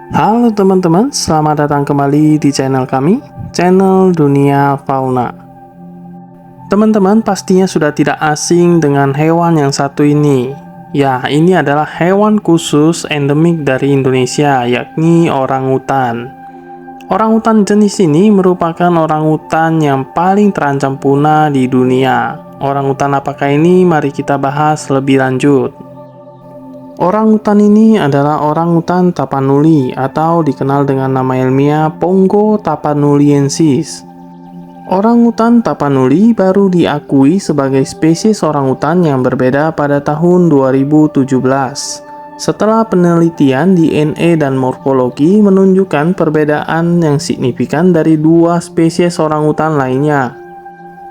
Halo teman-teman, selamat datang kembali di channel kami, channel Dunia Fauna. Teman-teman pastinya sudah tidak asing dengan hewan yang satu ini. Ya, ini adalah hewan khusus endemik dari Indonesia, yakni orangutan. Orangutan jenis ini merupakan orangutan yang paling terancam punah di dunia. Orangutan apakah ini? Mari kita bahas lebih lanjut. Orangutan ini adalah orangutan tapanuli atau dikenal dengan nama ilmiah Pongo tapanuliensis. Orangutan tapanuli baru diakui sebagai spesies orangutan yang berbeda pada tahun 2017. Setelah penelitian DNA dan morfologi menunjukkan perbedaan yang signifikan dari dua spesies orangutan lainnya,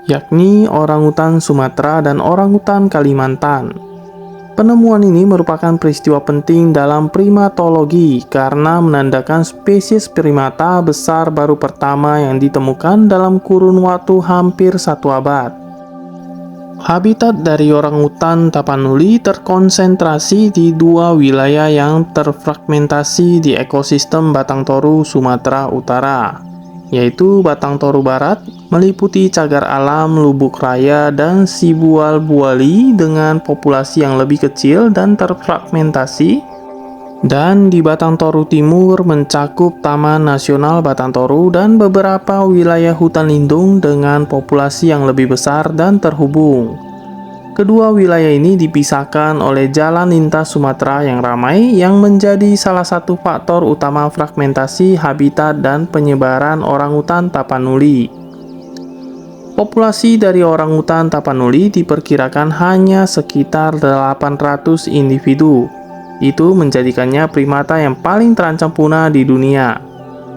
yakni orangutan Sumatera dan orangutan Kalimantan. Penemuan ini merupakan peristiwa penting dalam primatologi karena menandakan spesies primata besar baru pertama yang ditemukan dalam kurun waktu hampir 1 abad. Habitat dari orangutan tapanuli terkonsentrasi di dua wilayah yang terfragmentasi di ekosistem Batang Toru, Sumatera Utara, yaitu Batang Toru Barat, meliputi cagar alam Lubuk Raya dan Sibual Buali dengan populasi yang lebih kecil dan terfragmentasi, dan di Batang Toru Timur mencakup Taman Nasional Batang Toru dan beberapa wilayah hutan lindung dengan populasi yang lebih besar dan terhubung. Kedua wilayah ini dipisahkan oleh jalan lintas Sumatera yang ramai yang menjadi salah satu faktor utama fragmentasi habitat dan penyebaran orangutan tapanuli. Populasi dari orangutan tapanuli diperkirakan hanya sekitar 800 individu. Itu menjadikannya primata yang paling terancam punah di dunia.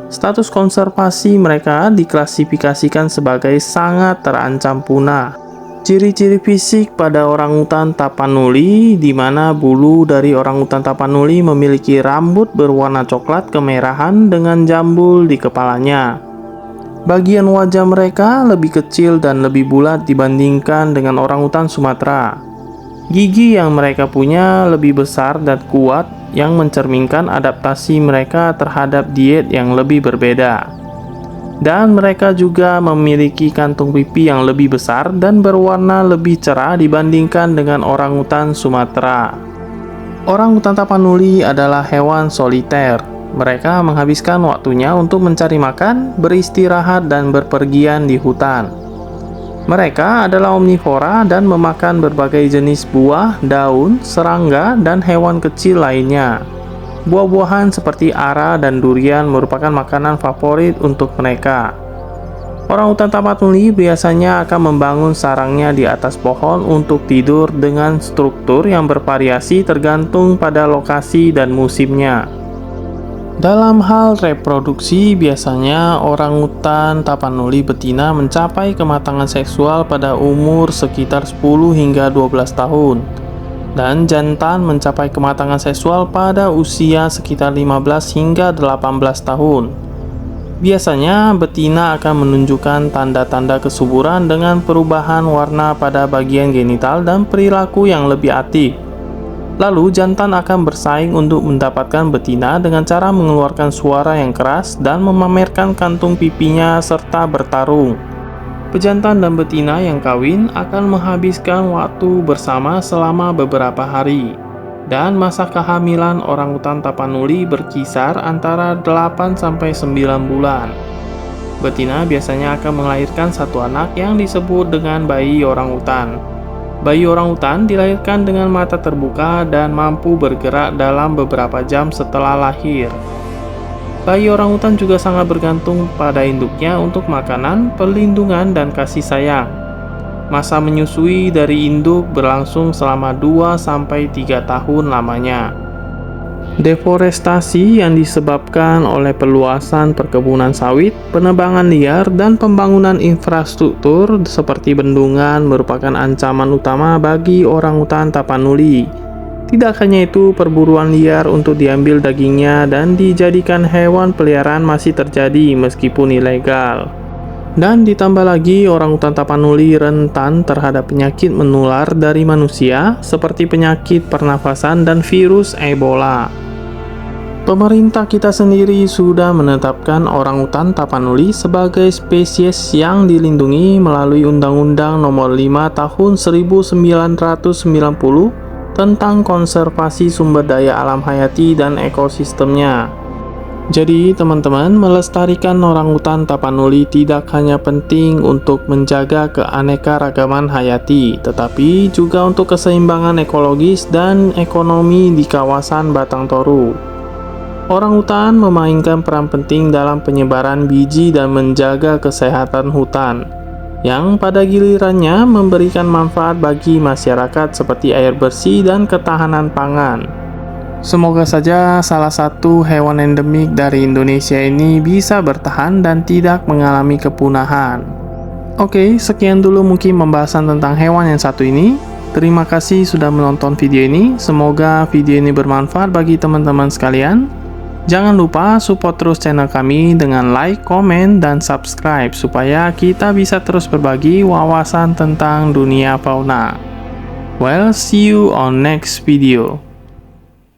Status konservasi mereka diklasifikasikan sebagai sangat terancam punah. Ciri-ciri fisik pada orangutan tapanuli, di mana bulu dari orangutan tapanuli memiliki rambut berwarna coklat kemerahan dengan jambul di kepalanya. Bagian wajah mereka lebih kecil dan lebih bulat dibandingkan dengan orangutan Sumatera. Gigi yang mereka punya lebih besar dan kuat yang mencerminkan adaptasi mereka terhadap diet yang lebih berbeda. Dan mereka juga memiliki kantung pipi yang lebih besar dan berwarna lebih cerah dibandingkan dengan orangutan Sumatera. Orangutan tapanuli adalah hewan soliter. Mereka menghabiskan waktunya untuk mencari makan, beristirahat, dan berpergian di hutan. Mereka adalah omnivora dan memakan berbagai jenis buah, daun, serangga, dan hewan kecil lainnya. Buah-buahan seperti ara dan durian merupakan makanan favorit untuk mereka. Orangutan tapanuli biasanya akan membangun sarangnya di atas pohon untuk tidur dengan struktur yang bervariasi tergantung pada lokasi dan musimnya. Dalam hal reproduksi, biasanya orangutan tapanuli betina mencapai kematangan seksual pada umur sekitar 10 hingga 12 tahun, dan jantan mencapai kematangan seksual pada usia sekitar 15 hingga 18 tahun. Biasanya, betina akan menunjukkan tanda-tanda kesuburan dengan perubahan warna pada bagian genital dan perilaku yang lebih aktif. Lalu, jantan akan bersaing untuk mendapatkan betina dengan cara mengeluarkan suara yang keras dan memamerkan kantung pipinya serta bertarung. Pejantan dan betina yang kawin akan menghabiskan waktu bersama selama beberapa hari. Dan masa kehamilan orangutan tapanuli berkisar antara 8-9 bulan. Betina biasanya akan melahirkan satu anak yang disebut dengan bayi orangutan. Bayi orangutan dilahirkan dengan mata terbuka dan mampu bergerak dalam beberapa jam setelah lahir. Bayi orangutan juga sangat bergantung pada induknya untuk makanan, perlindungan, dan kasih sayang. Masa menyusui dari induk berlangsung selama 2-3 tahun lamanya. Deforestasi yang disebabkan oleh perluasan perkebunan sawit, penebangan liar, dan pembangunan infrastruktur seperti bendungan merupakan ancaman utama bagi orangutan tapanuli. Tidak hanya itu, perburuan liar untuk diambil dagingnya dan dijadikan hewan peliharaan masih terjadi meskipun ilegal. Dan ditambah lagi, orangutan tapanuli rentan terhadap penyakit menular dari manusia seperti penyakit pernafasan dan virus Ebola. Pemerintah kita sendiri sudah menetapkan orangutan tapanuli sebagai spesies yang dilindungi melalui Undang-Undang Nomor 5 Tahun 1990 tentang konservasi sumber daya alam hayati dan ekosistemnya. Jadi, teman-teman, melestarikan orangutan tapanuli tidak hanya penting untuk menjaga keanekaragaman hayati, tetapi juga untuk keseimbangan ekologis dan ekonomi di kawasan Batang Toru. Orangutan memainkan peran penting dalam penyebaran biji dan menjaga kesehatan hutan, yang pada gilirannya memberikan manfaat bagi masyarakat seperti air bersih dan ketahanan pangan. Semoga saja salah satu hewan endemik dari Indonesia ini bisa bertahan dan tidak mengalami kepunahan. Oke, sekian dulu mungkin pembahasan tentang hewan yang satu ini. Terima kasih sudah menonton video ini. Semoga video ini bermanfaat bagi teman-teman sekalian. Jangan lupa support terus channel kami dengan like, komen, dan subscribe supaya kita bisa terus berbagi wawasan tentang dunia fauna. Well, see you on next video.